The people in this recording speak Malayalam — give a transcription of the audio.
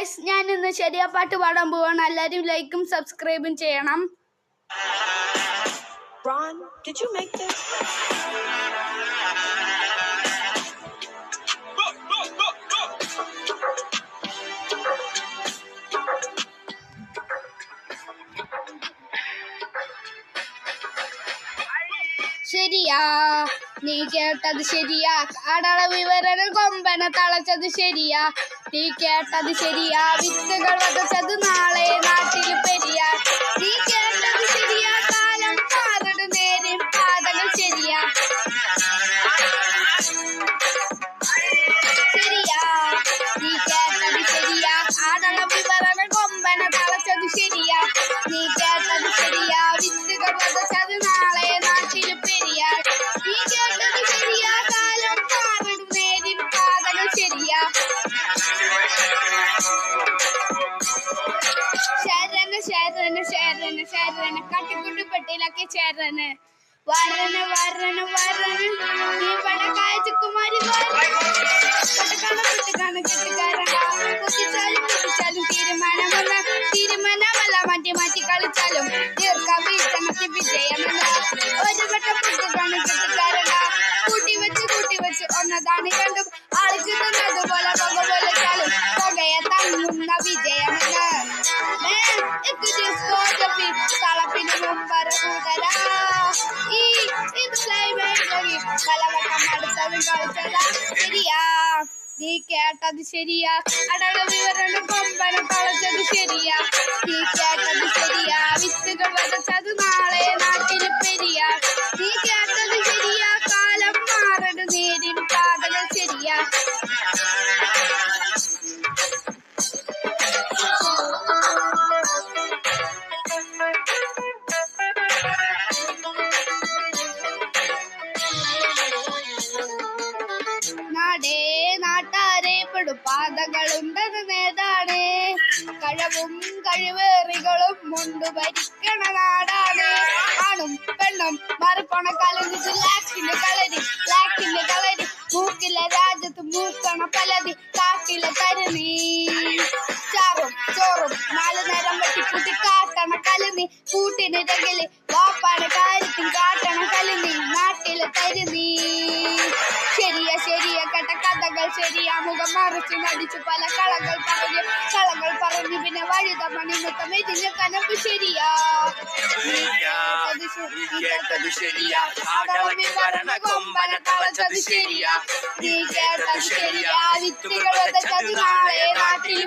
ഗൈസ്, ഞാൻ ഇന്ന് ശരിയാ പാട്ട് പാടാൻ പോവാണ്. എല്ലാവരും ലൈക്കും സബ്സ്ക്രൈബും ചെയ്യണം. Ron, did you make this? ശരിയാ, നീ കേട്ടത് ശരിയാ. കടള വിവരണം കൊമ്പന തളച്ചത് ശരിയാ. നീ കേട്ടത് ശരിയാ. വിത്തുകൾ വതച്ചത് നാളെ നാട്ടിൽ പെരിയാ. നീ കേട്ടത് ശരിയാ. കാലം മാറട് നേരും പാതകൾ ശരിയാ. ശരിയാ, നീ കേട്ടത് ശരിയാ. കടള വിവരണം കൊമ്പന തളച്ചത് ശരിയാ. നീ കേട്ടത് ശരിയാ. വിത്തുകൾ വതച്ചത് നാളെ നാട്ടിൽ പെരിയാ. നീ കേട്ടത് ശരിയാ. കാലം മാറട് നേരും പാതകൾ ശരിയാ. ശരണ ശരണ ശരണ ശരണ കട്ടിക്കുട്ടിപ്പെട്ടിലൊക്കെ ശരണ വരണ വരണ വരണ ഇവിടെ കാഴ്ചക്കുമാരി കുത്തിച്ചാലും തീരുമാനമല്ല മാറ്റി മാറ്റി കളിച്ചാലും തീർക്കാൻ വീഴ്ചമത്തി വിജയമെന്ന ഒരു വട്ടം പുട്ടുകാണ് കെട്ടിക്കാരണ്ട കൂട്ടി വെച്ച് ഒന്നതാണ് കണ്ടും ആളിച്ചു തന്നതുപോലെ പുക പോലെച്ചാലും പുകയെ തങ്ങുന്ന വിജയമെന്ന് തളപ്പിന് മുമ്പര കൂതരാ ഈ ഇത് പലവട്ടം അടുത്തതും കളിച്ചതാ. ശരിയാ, നീ കേട്ടത് ശരിയാ. അടള വിവരണം കൊമ്പനം തളച്ചത് ശരിയാ. നീ കേട്ടത് ശരിയാ. വിത്തുകൾ വതച്ചത് നാളെ നാട്ടിൽ പെരിയാ. നീ കേട്ടത് ശരിയാ. കാലം മാറട് നേരിൻ പാതകൾ ശരിയാ. നാടേ നാട്ടാരെ പെടുപാതകളുണ്ടത് നേതാണ്. കഴിവും കഴിവേറികളും മുണ്ടു ഭരിക്കണ നാടാണ്. ആണും പെണ്ണും മറുപണ കലർന്നിട്ട് ലാക്കിന്റെ കളരി മൂക്കിലെ രാജ്യത്ത് മൂക്കണ പലതി കാക്കിലെ തരുന്നീ ചാറും ചോറും 4 നേരം വെട്ടിക്കൂട്ടി കാട്ടണ കലുന്നി കൂട്ടിന് രകല് വാപ്പാടെ കാര്യത്തിൽ കാട്ടണ കലുന്നി നാട്ടിലെ തരുന്നീ. ശരിയാ കേട്ട കഥകൾ ശരിയാ. മുഖം മറിച്ച് നടിച്ചു പല കളകൾ പറഞ്ഞു പിന്നെ വഴുത മണിമുത്തം എതിഞ്ഞ കനപ്പ് ശരിയാ. കൊമ്പന തളച്ചത് ശരിയാ. നീ കേട്ടത് ശരിയാ. വിത്തുകൾ നാളെ നാട്ടിൽ